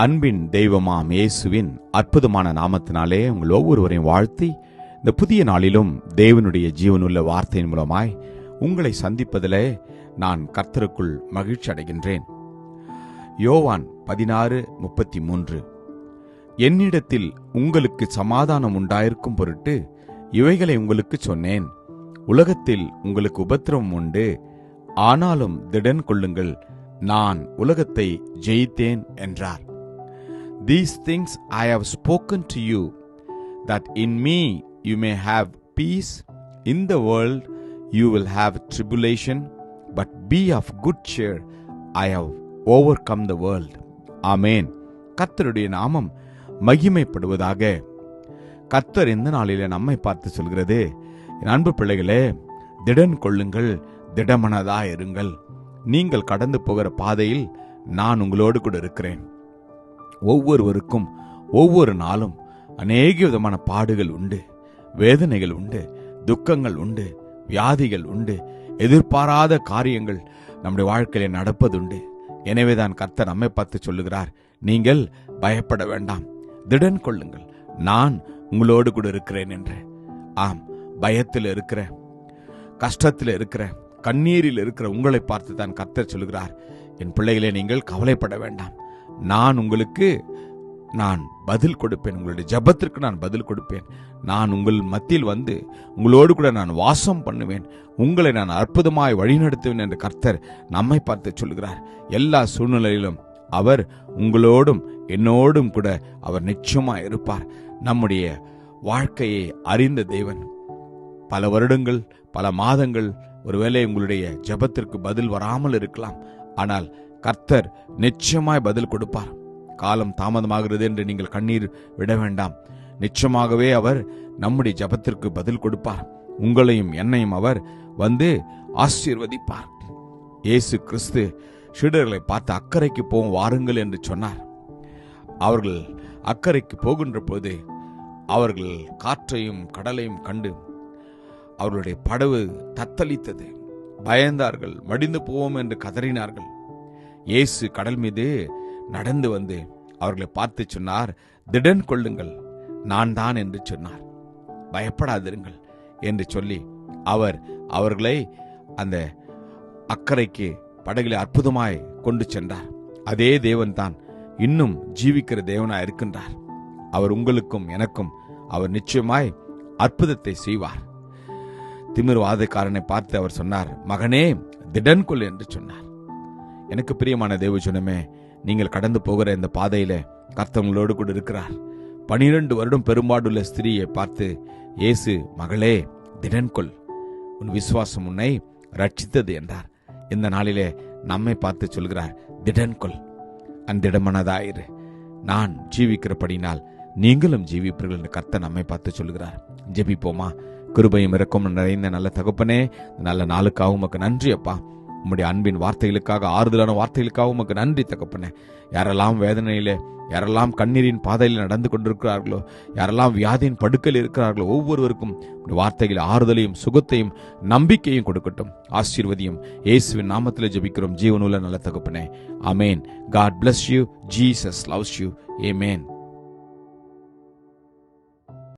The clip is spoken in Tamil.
அன்பின் தெய்வமாம் இயேசுவின் அற்புதமான நாமத்தினாலே உங்கள் ஒவ்வொருவரையும் வாழ்த்தி இந்த புதிய நாளிலும் தேவனுடைய ஜீவனுள்ள வார்த்தையின் மூலமாய் உங்களை சந்திப்பதிலே நான் கர்த்தருக்குள் மகிழ்ச்சி அடைகின்றேன். யோவான் 16:33 என்னிடத்தில் உங்களுக்கு சமாதானம் உண்டாயிருக்கும் பொருட்டு இவைகளை உங்களுக்கு சொன்னேன். உலகத்தில் உங்களுக்கு உபத்திரவம் உண்டு, ஆனாலும் திடன் கொள்ளுங்கள், நான் உலகத்தை ஜெயித்தேன் என்றார். These things I have spoken to you, that in me you may have peace. In the world you will have tribulation, but be of good cheer. I have overcome the world. Amen. கர்த்தருடைய நாமம் மகிமைப்படுவதாக. கர்த்தர் இந்த நாளிலே நம்மை பார்த்து சொல்கிறது, என் அன்பு பிள்ளைகளே, திடன் கொள்ளுங்கள், திடமனதாய் இருங்கள். நீங்கள் கடந்து போகிற பாதையில் நான் உங்களோடு கூட இருக்கிறேன். ஒவ்வொருவருக்கும் ஒவ்வொரு நாளும் அநேக விதமான பாடுகள் உண்டு, வேதனைகள் உண்டு, துக்கங்கள் உண்டு, வியாதிகள் உண்டு, எதிர்பாராத காரியங்கள் நம்முடைய வாழ்க்கையில நடப்பதுண்டு. எனவேதான் கர்த்தர் நம்மை பார்த்து சொல்லுகிறார், நீங்கள் பயப்பட வேண்டாம், திடன் கொள்ளுங்கள், நான் உங்களோடு கூட இருக்கிறேன் என்று. ஆம், பயத்தில் இருக்கிற, கஷ்டத்தில் இருக்கிற, கண்ணீரில் இருக்கிற உங்களை பார்த்து தான் கர்த்தர் சொல்லுகிறார், என் பிள்ளைகளே, நீங்கள் கவலைப்பட வேண்டாம், நான் பதில் கொடுப்பேன், உங்களுடைய ஜெபத்திற்கு நான் பதில் கொடுப்பேன், நான் உங்கள் மத்தியில் வந்து உங்களோடு கூட நான் வாசம் பண்ணுவேன், உங்களை நான் அற்புதமாய் வழிநடத்துவேன் என்று கர்த்தர் நம்மை பார்த்து சொல்கிறார். எல்லா சூழ்நிலையிலும் அவர் உங்களோடும் என்னோடும் கூட அவர் நிச்சயமாய் இருப்பார். நம்முடைய வாழ்க்கையை அறிந்த தேவன். பல வருடங்கள், பல மாதங்கள் ஒருவேளை உங்களுடைய ஜெபத்திற்கு பதில் வராமல் இருக்கலாம், ஆனால் கர்த்தர் நிச்சயமாய் பதில் கொடுப்பார். காலம் தாமதமாகிறது என்று நீங்கள் கண்ணீர் விட வேண்டாம். நிச்சயமாகவே அவர் நம்முடைய ஜெபத்திற்கு பதில் கொடுப்பார். உங்களையும் என்னையும் அவர் வந்து ஆசீர்வதிப்பார். இயேசு கிறிஸ்து சீடர்களை பார்த்து அக்கறைக்கு போகும் வாருங்கள் என்று சொன்னார். அவர்கள் அக்கறைக்கு போகின்ற போது அவர்கள் காற்றையும் கடலையும் கண்டு அவர்களுடைய படகு தத்தளித்தது. பயந்தார்கள், மடிந்து போவோம் என்று கதறினார்கள். இயேசு கடல் மீது நடந்து வந்து அவர்களை பார்த்து சொன்னார், திடன் கொள்ளுங்கள், நான் தான் என்று சொன்னார். பயப்படாதிருங்கள் என்று சொல்லி அவர் அவர்களை அந்த அக்கறைக்கு படகிலே அற்புதமாய் கொண்டு சென்றார். அதே தேவன் தான் இன்னும் ஜீவிக்கிற தேவனாய் இருக்கின்றார். அவர் உங்களுக்கும் எனக்கும் அவர் நிச்சயமாய் அற்புதத்தை செய்வார். திமிர்வாதக்காரனை பார்த்து அவர் சொன்னார், மகனே, திடன் கொள் என்று சொன்னார். எனக்கு பிரியமான தேவஜனமே, நீங்கள் கடந்து போகிற இந்த பாதையில கர்த்தர் உங்களோடு கூட இருக்கிறார். 12 வருடம் பெரும்பாடுள்ள ஸ்திரீயை பார்த்து இயேசு, மகளே, திடன் கொள், உன் விசுவாசம் உன்னை ரட்சித்தது என்றார். இந்த நாளிலே நம்மை பார்த்து சொல்கிறார், திடன் கொள், அந்திடமனதாயிரு, நான் ஜீவிக்கிறபடினால் நீங்களும் ஜீவிப்பீர்கள் என்று கர்த்தர் நம்மை பார்த்து சொல்கிறார். ஜெபிப்போமா? கிருபையும் இரக்கமும் நிறைந்த நல்ல தகப்பனே, நல்ல நாளுக்காக உமக்கு நன்றி அப்பா. உம்முடைய அன்பின் வார்த்தைகளுக்காக, ஆறுதலான வார்த்தைகளுக்காக உமக்கு நன்றி தகப்பனே. யாரெல்லாம் வேதனையிலே, யாரெல்லாம் கண்ணீரின் பாதையில் நடந்து கொண்டிருக்கிறார்களோ, யாரெல்லாம் வியாதியின் படுக்கையில் இருக்கிறார்களோ, ஒவ்வொருவருக்கும் வார்த்தைகள் ஆறுதலையும் சுகத்தையும் நம்பிக்கையும் கொடுக்கட்டும். ஆசீர்வதியும். இயேசுவின் நாமத்தில் ஜெபிக்கிறோம் ஜீவனுள்ள நல்ல தகப்பனே. ஆமென். God bless you. Jesus loves you. Amen.